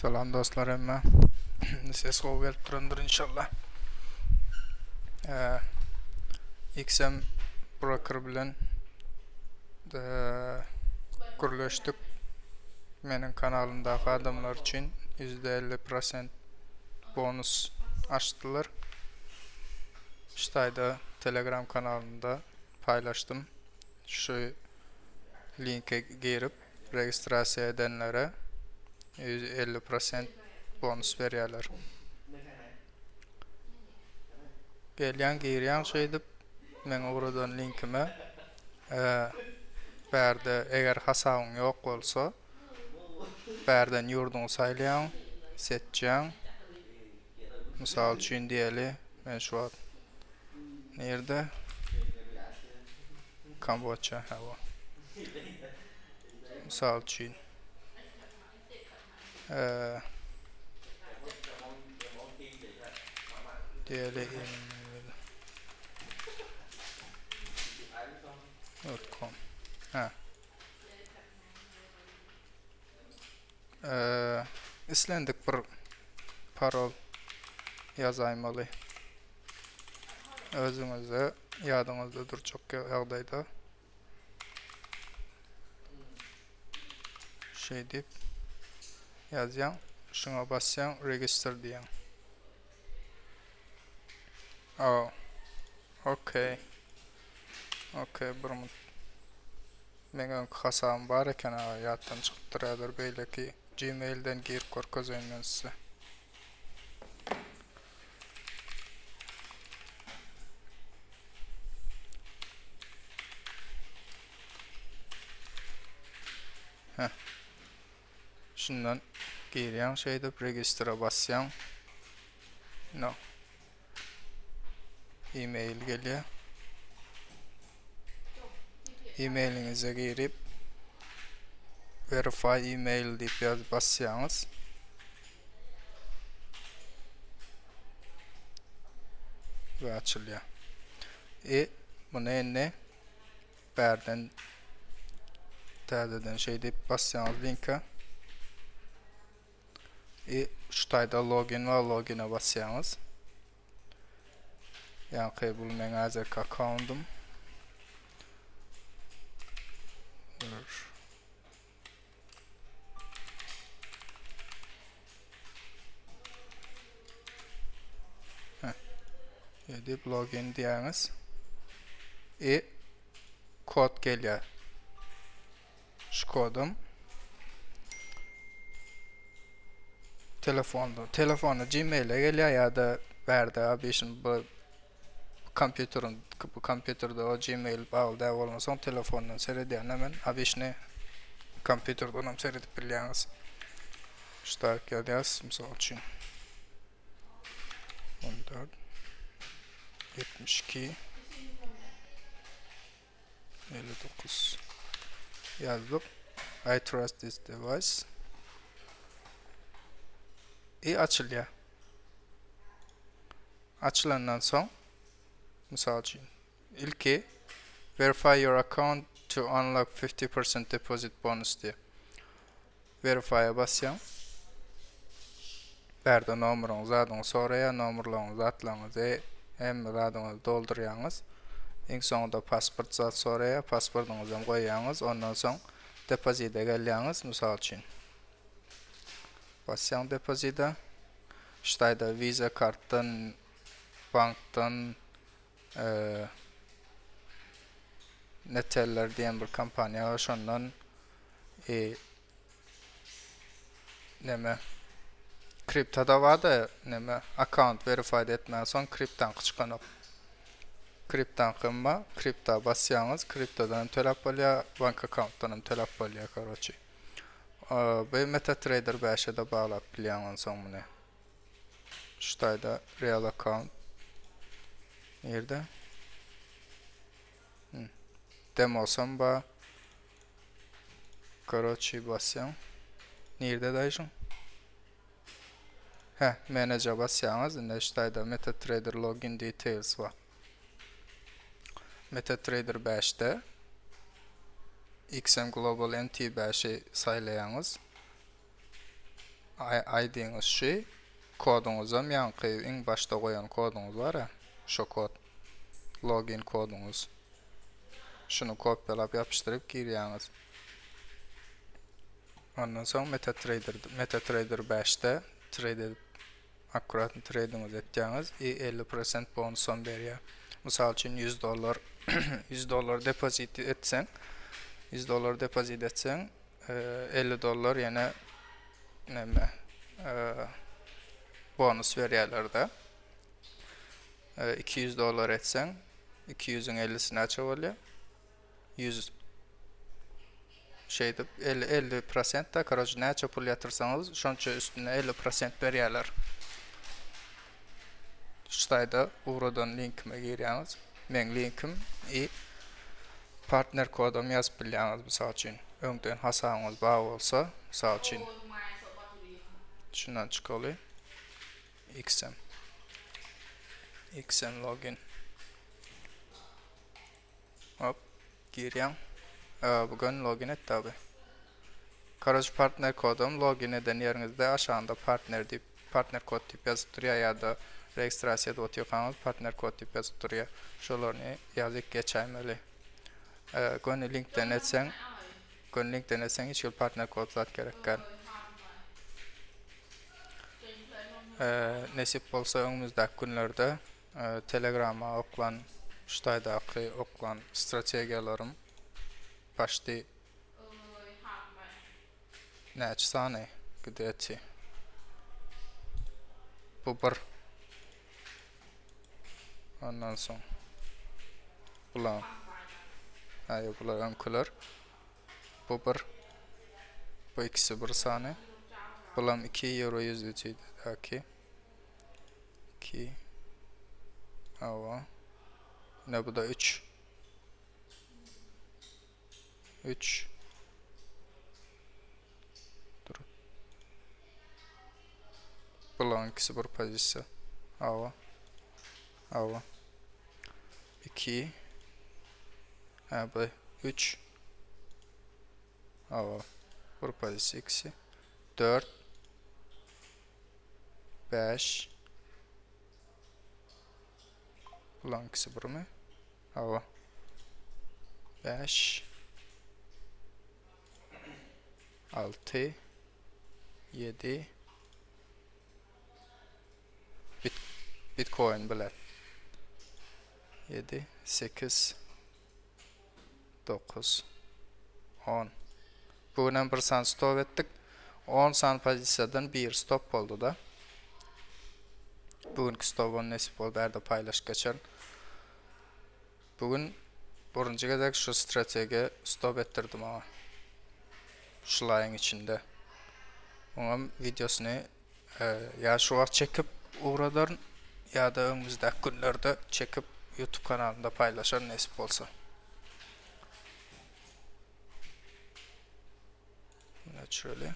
Salam dostlar emme. Ses qov gelip turandır inşallah. XM Broker bilen kuruluştuk. Menin kanalımdaki adamlar için %50% bonus açtılar. İşte Telegram kanalımda paylaştım. Şu linke girip registrasiya edenlere %50% bonus veriyorlar. Gelyan giryan şeydip men oradan linkime berde eğer hasabın yok olsa berden yurdunu saylayan seçeceğim. Misal için diyeli ben şu an nerede? Kamboçya hava. Misal için diyeli .com islendik bir parol yazaymalı. Özünüzde yadınızdadır çok yağdayda. Şey deyip yazyan, şuna basyan, register diyen. Okay. Burun. Menin hasabım var eken hayattan çıktıradır böyle ki Gmail'den gir korkazayım ben size. Şundan giryan şeyde register'a basyan. No. E-mail geliyor. E-mailinize girip verify email deyip basyanız. Ve açılıyor. Bunu ne? Berden tədədən şey deyip basyanız linka. Şutayda login var, login'e basyanız. Yani bu men azerki accountum. Deyip login diyeniz. Kod geliyor. Şu kodum. Telefonu Gmail'e geliyor ya da verdi abi şimdi bu kompüterde o Gmail bağlı dev olmasın telefondan seyrediyen hemen abi işini kompüterden hem seyredip biliyorsunuz. İşte geleceğiz misal için 14 72 59 yazdık. I trust this device. Açılıyor. Açılandan sonra misal için ilki verify your account to unlock 50% deposit bonus diye. Verify'a basıyorum. Berdə nomurunuzu adını sonraya, nomurlarınızı atlarınızı hem adını dolduruyorsunuz. En sonunda pasport zat sonraya, pasportunuzu koyuyorsunuz. Ondan sonra depozite geliyorsunuz misal için. Basıyorum depozite. İşte da Visa karttan, banktan, Neteller diyen bir kampanya var. Şundan kriptoda var da account verified etmeden son kriptan çıkanıp kriptan kripta basyanız kriptodan tölep oluyor bank account'tan tölep oluyor karoçi. Ve MetaTrader 5'e de bağlap biliyorsunuz son bunu. Şurada real account nerede? Demo samba karoçi basyan nerede dayışın? Manager basyanız şurada MetaTrader login details var. MetaTrader 5'te XM Global MT5'i saylayanız ID'niz şu, kodunuzda yankı en başta koyan kodunuz var ya, şu kod, login kodunuz. Şunu kopyalap yapıştırıp giriyorsunuz. Ondan sonra MetaTrader 5'te trade akkurat trade'iniz eteceğiniz 50% bonuson veriyor. Misal için $100 $100 depozit etsen $100 depozit etsen $50 yine neme bonus veriyorlar da $200 etsen 200'ün 50'sini açık oluyor. 100 şeyde 50% da karajı ne çapul yatırsanız şonça üstüne 50% veriyorlar. Şurada uğradan linkime giriyorsunuz. Men linkim partner kodum yazıp biliyorsunuz misal için. Önden hasarınız bağ olsa misal için. Şundan çıkıyor. XM login. Hop giriyorum. Bugün login et tabi. Karajı partner kodum login eden yerinizde aşağında partner deyip partner kod deyip yazıp duruyor ya da registrasiyada otuyorsanız partner kod deyip yazıp duruyor. Şolarını yazıp geçeyim. Gönü linkten etsen hiç yıl partner kod zat gerekken. Nesip olsa önümüzdeki günlerde Telegram'a oklan, şutaydaki oklan strategiyalarım başta ne sani gideti. Bu bir ondan sonra bulan bular önküler. Bu ikisi bir sani. Bulam 2 euro yüzücüydü daki. 2 ava. Ne bu da 3. Dur. Bulan ikisi bir pozisyon. Ava. 2 bu 3 ava. Bir pozisyon ikisi. 4 5 bulan ikisi bir mi? Ava. 5 6 7 Bitcoin bilet 7 8 9 10 bugün bir san stop ettik 10 san pozisiyadan bir stop oldu da bugünkü stopun nesip oldu erde paylaş geçer bugün birinci gedek şu strateji stop ettirdim ama şulayın içinde onun videosunu ya şu an çekip uğradarın ya da önümüzdeki günlerde çekip YouTube kanalında paylaşır nesip olsa. Naturally.